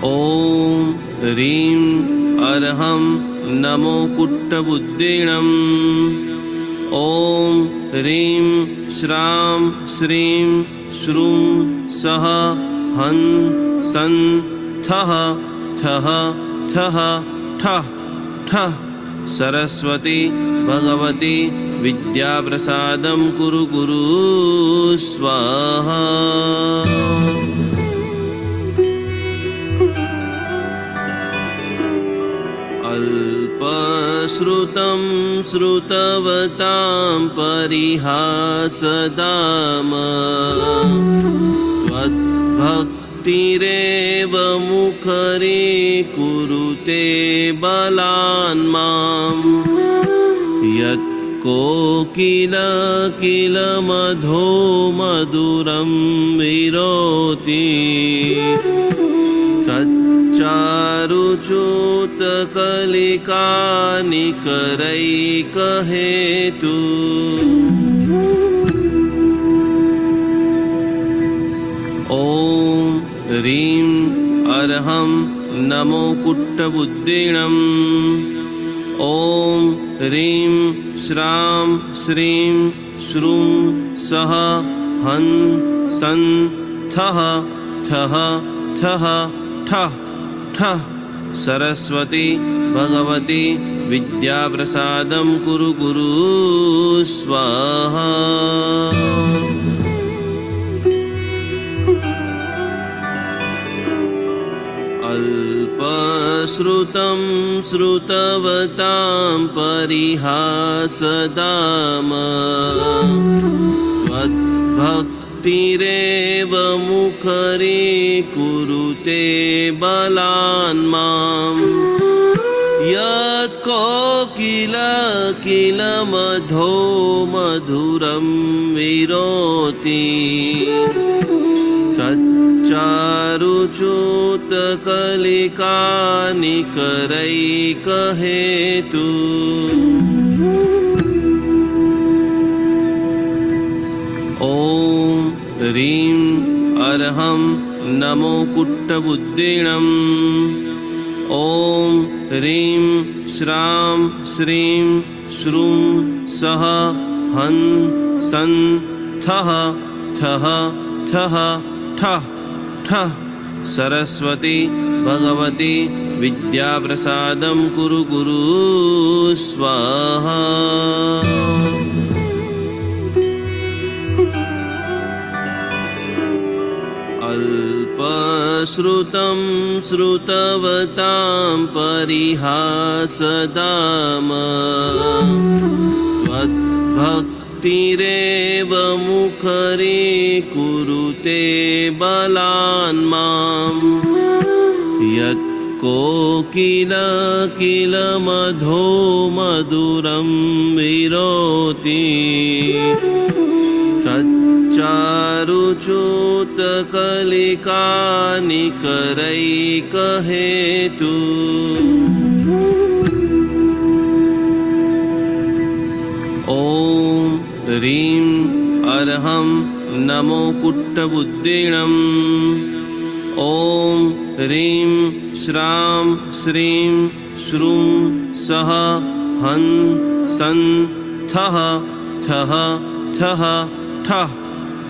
ॐ ह्रीं अर्हं नमो कुट्टबुद्धिणम् ॐ ह्रीं श्रां श्रीं श्रूं सः हं सं थः थः थः ठः ठः सरस्वती भगवती विद्याप्रसादं कुरु गुरु स्वाहा। अल्पश्रुतं श्रुतवतां परिहासदाम त्वद्भक्तिरेव मुखरीकुरुते बलान् माम् यत् कोकिल मधो मधुरं विरोति सच्चारुच्युतकलिकानिकरैकहेतु ॐ ह्रीं अर्हं नमो कुट्टबुद्धिणम् ॐ ह्रीं श्रां श्रीं श्रूं सः हं सं थः थः थः ठः ठः सरस्वती भगवती विद्याप्रसादं कुरु गुरु स्वाहा। अल्पश्रुतं श्रुतवतां परिहासदाम त्वद्भक्तिरेव मुखरीकुरुते बलान् माम् यत् कोकिल मधो मधुरं विरोति सच्चारुच्युतकलिकानिकरैकहेतु ॐ ह्रीं अर्हं नमो कुट्टबुद्धिणम् ॐ ह्रीं श्रां श्रीं श्रूं सः हं सं थः थः थः ठः ठः सरस्वती भगवती विद्याप्रसादं कुरु गुरु स्वाहा। अल्पश्रुतं श्रुतवतां परिहासदाम त्वद्भक्तिरेव मुखरीकुरुते बलान् माम् यत् कोकिल मधो मधुरं विरोति सच्चारुच्युतकलिकानिकरैकहेतु ॐ ह्रीं अर्हं नमो कुट्टबुद्धिणम् ॐ ह्रीं श्रां श्रीं श्रूं सः हं सं थः थः थः ठः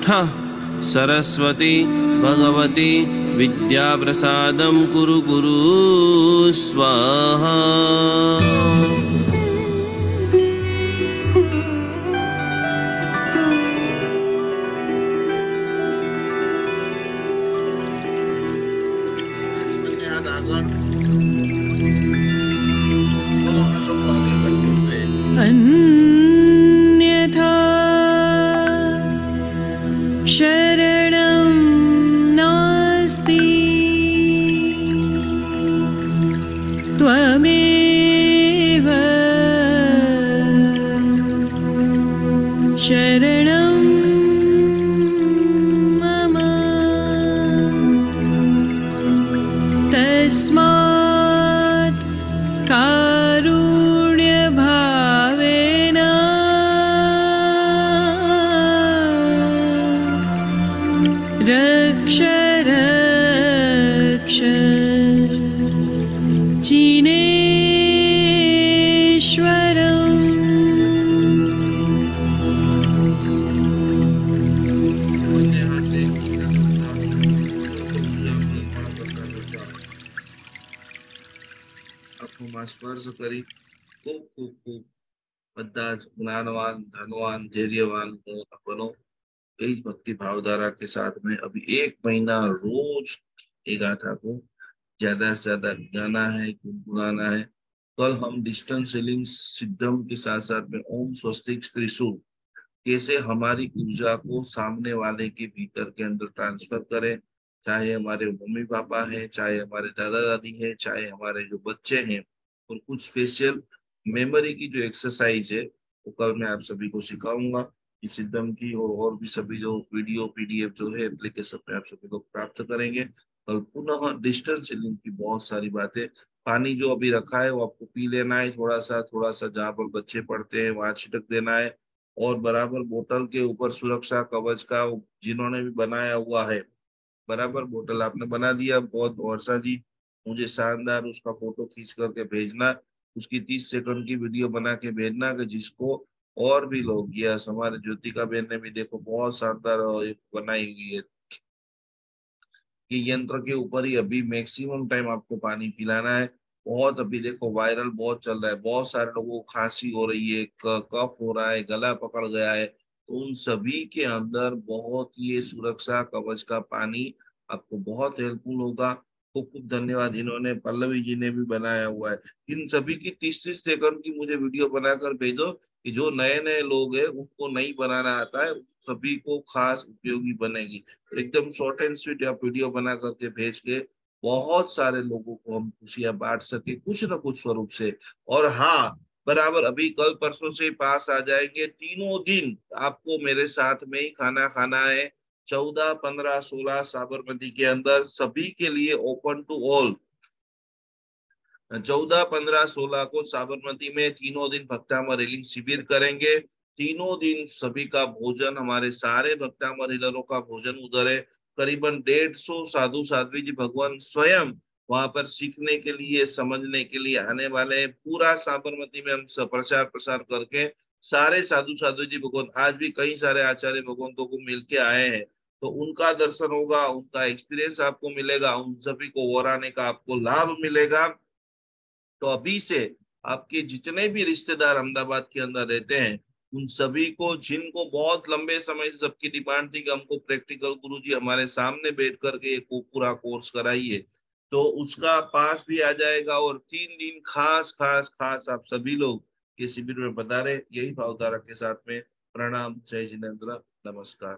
ठः सरस्वती भगवती विद्याप्रसादं कुरु गुरु स्वाहा। अन्यथा शरणं नास्ति બંને હાથે આંખોમાં સ્પર્શ કરી ખૂબ ખૂબ ખૂબ બધા જ ज्ञानवान धनवान धैर्यवान बनो। यही भक्ति भावधारा के साथ में अभी 1 महीना रोज ये गाथा को ज्यादा से ज्यादा गाना है, गुनगुनाना है। कल हम डिस्टेंस सीलिंग सिद्धम के साथ साथ में ओम स्वस्तिक त्रिशूल कैसे हमारी ऊर्जा को सामने वाले के भीतर के अंदर ट्रांसफर करें, चाहे हमारे मम्मी पापा हैं, चाहे हमारे दादा दादी हैं, चाहे हमारे जो बच्चे हैं, और कुछ स्पेशल मेमोरी की जो एक्सरसाइज है वो कल मैं आप सभी को सिखाऊंगा। इस सिद्धम की और भी सभी जो वीडियो पीडीएफ जो है एप्लीकेशन में आप सभी लोग प्राप्त करेंगे। कल पुनः डिस्टेंस सीलिंग की बहुत सारी बातें, पानी जो अभी रखा है वो आपको पी लेना है, थोड़ा सा जहाँ पर बच्चे पढ़ते हैं वहां छिटक देना है, और बराबर बोतल के ऊपर सुरक्षा कवच का जिन्होंने भी बनाया हुआ है, बराबर बोतल आपने बना दिया, बहुत वर्षा जी मुझे शानदार उसका फोटो खींच करके भेजना, उसकी 30 सेकंड की वीडियो बना के भेजना कि जिसको और भी लोग, यस हमारे ज्योतिका बहन ने भी देखो बहुत शानदार बनाई हुई है कि यंत्र के ऊपर ही अभी मैक्सिमम टाइम आपको पानी पिलाना है। बहुत अभी देखो वायरल बहुत चल रहा है, बहुत सारे लोगों को खांसी हो रही है, कफ हो रहा है, गला पकड़ गया है, तो उन सभी के अंदर बहुत ये सुरक्षा कवच का पानी आपको बहुत हेल्पफुल होगा। खूब खूब धन्यवाद, इन्होंने पल्लवी जी ने भी बनाया हुआ है। इन सभी की 30-30 सेकंड की मुझे वीडियो बनाकर भेजो कि जो नए नए लोग हैं उनको नहीं बनाना आता है, सभी को खास उपयोगी बनेगी। एकदम शॉर्ट एंड स्वीट आप वीडियो बना करके भेज के बहुत सारे लोगों को हम खुशियां बांट सके कुछ न कुछ स्वरूप से। और हाँ, बराबर अभी कल परसों से पास आ जाएंगे, तीनों दिन आपको मेरे साथ में ही खाना खाना है। 14, 15, 16 साबरमती के अंदर सभी के लिए ओपन टू ऑल। 14, 15, 16 को साबरमती में तीनों दिन भक्तामर हीलिंग शिविर करेंगे। तीनों दिन सभी का भोजन, हमारे सारे भक्तामर हीलरों का भोजन उधर है। करीबन 150 साधु साध्वी जी भगवान स्वयं वहां पर सीखने के लिए, समझने के लिए आने वाले हैं। पूरा साबरमती में हम प्रचार प्रसार करके सारे साधु साध्वी जी भगवान, आज भी कई सारे आचार्य भगवंतों को मिलके आए हैं, तो उनका दर्शन होगा, उनका एक्सपीरियंस आपको मिलेगा, उन सभी को और आने का आपको लाभ मिलेगा। तो अभी से आपके जितने भी रिश्तेदार अहमदाबाद के अंदर रहते हैं उन सभी को, जिनको बहुत लंबे समय से सबकी डिमांड थी कि हमको प्रैक्टिकल गुरुजी हमारे सामने बैठ करके पूरा कोर्स कराइए, तो उसका पास भी आ जाएगा। और 3 दिन खास खास खास आप सभी लोग ये शिविर में पधारे। यही भावधारा के साथ में प्रणाम, जय जिनेन्द्र, नमस्कार।